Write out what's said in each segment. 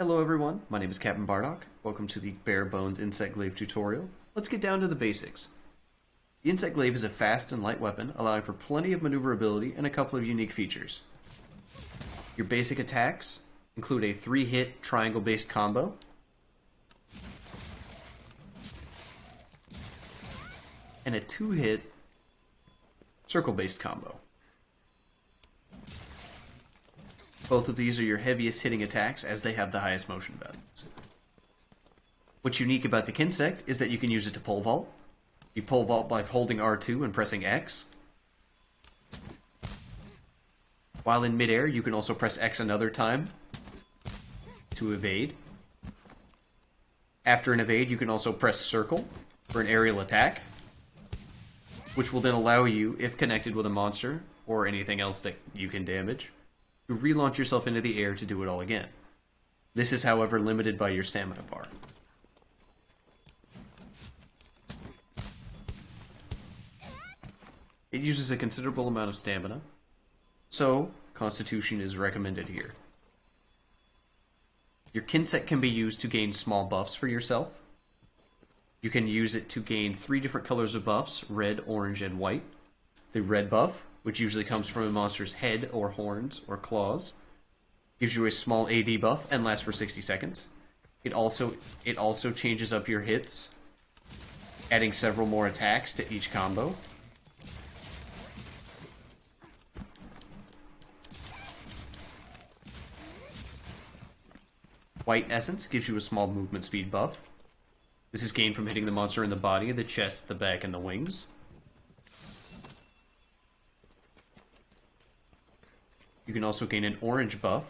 Hello everyone, my name is Captain Bardock. Welcome to the BareBones Insect Glaive tutorial. Let's get down to the basics. The Insect Glaive is a fast and light weapon, allowing for plenty of maneuverability and a couple of unique features. Your basic attacks include a 3-hit triangle-based combo, and a 2-hit circle-based combo. Both of these are your heaviest hitting attacks as they have the highest motion values. What's unique about the Kinsect is that you can use it to pole vault. You pole vault by holding R2 and pressing X. While in midair, you can also press X another time to evade. After an evade, you can also press circle for an aerial attack, which will then allow you, if connected with a monster or anything else that you can damage, to relaunch yourself into the air to do it all again. This is, however, limited by your stamina bar. It uses a considerable amount of stamina, so Constitution is recommended here. Your Kinsect can be used to gain small buffs for yourself. You can use it to gain 3 different colors of buffs, red, orange, and white. The red buff, which usually comes from a monster's head or horns or claws, gives you a small AD buff and lasts for 60 seconds. It also changes up your hits, adding several more attacks to each combo. White Essence gives you a small movement speed buff. This is gained from hitting the monster in the body, the chest, the back, and the wings. You can also gain an orange buff,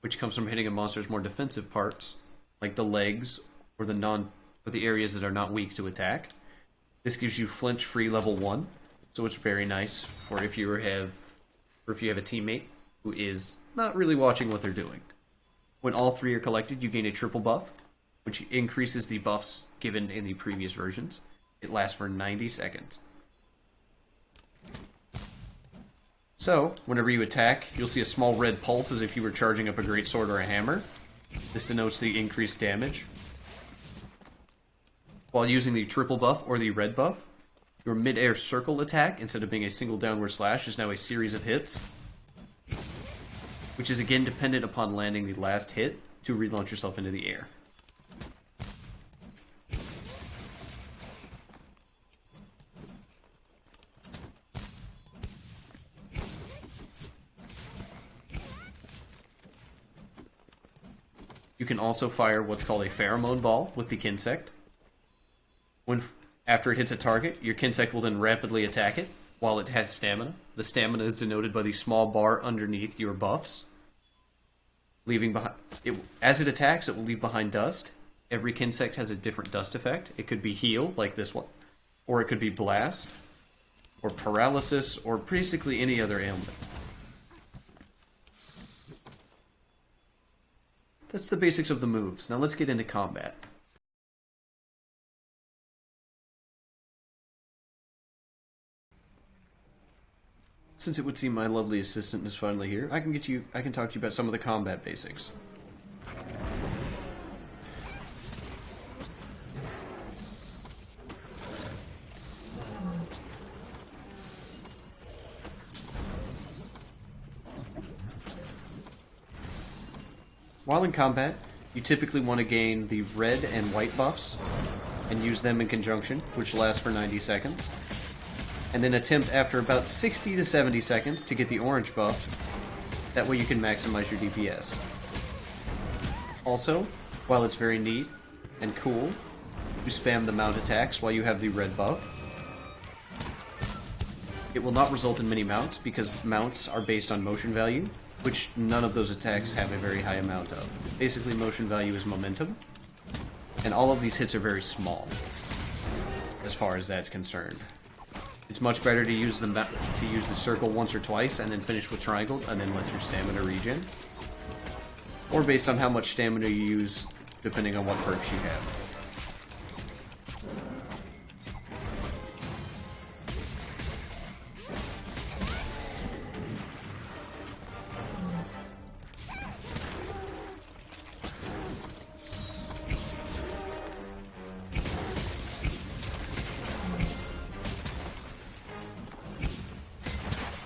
which comes from hitting a monster's more defensive parts, like the legs or the areas that are not weak to attack. This gives you flinch-free level 1, so it's very nice for if you have a teammate who is not really watching what they're doing. When all 3 are collected, you gain a triple buff, which increases the buffs given in the previous versions. It lasts for 90 seconds. So, whenever you attack, you'll see a small red pulse as if you were charging up a greatsword or a hammer. This denotes the increased damage. While using the triple buff or the red buff, your mid-air circle attack, instead of being a single downward slash, is now a series of hits, which is again dependent upon landing the last hit to relaunch yourself into the air. You can also fire what's called a pheromone ball with the Kinsect. After it hits a target, your Kinsect will then rapidly attack it while it has stamina. The stamina is denoted by the small bar underneath your buffs. As it attacks, it will leave behind dust. Every Kinsect has a different dust effect. It could be heal, like this one, or it could be blast, or paralysis, or basically any other ailment. That's the basics of the moves. Now let's get into combat. Since it would seem my lovely assistant is finally here, I can talk to you about some of the combat basics. While in combat, you typically want to gain the red and white buffs and use them in conjunction, which lasts for 90 seconds. And then attempt after about 60 to 70 seconds to get the orange buff. That way you can maximize your DPS. Also, while it's very neat and cool to spam the mount attacks while you have the red buff, it will not result in many mounts because mounts are based on motion value, which none of those attacks have a very high amount of. Basically, motion value is momentum, and all of these hits are very small, as far as that's concerned. It's much better to use the circle once or twice, and then finish with triangle, and then let your stamina regen. Or based on how much stamina you use, depending on what perks you have.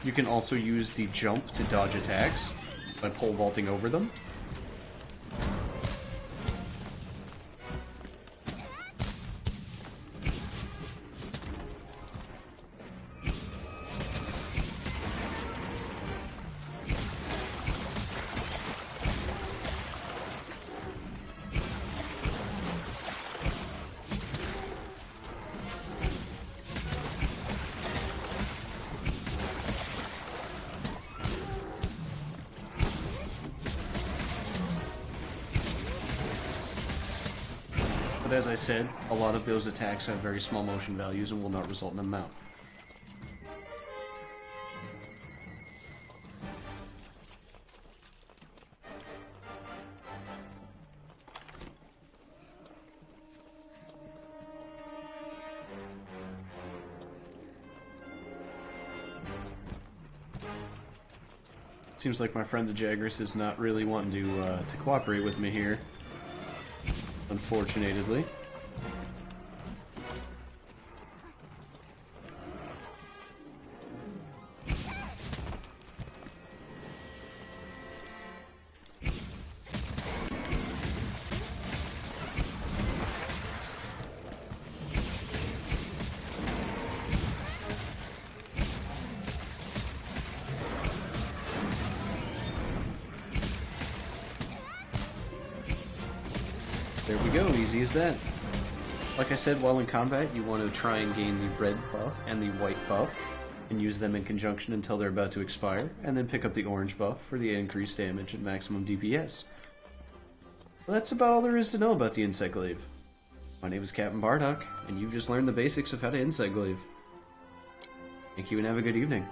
You can also use the jump to dodge attacks by pole vaulting over them. But as I said, a lot of those attacks have very small motion values and will not result in a mount. Seems like my friend the Jagras is not really wanting to cooperate with me here, unfortunately. There we go, easy as that. Like I said, while in combat, you want to try and gain the red buff and the white buff, and use them in conjunction until they're about to expire, and then pick up the orange buff for the increased damage and maximum DPS. Well, that's about all there is to know about the Insect Glaive. My name is Captain Bardock, and you've just learned the basics of how to Insect Glaive. Thank you and have a good evening.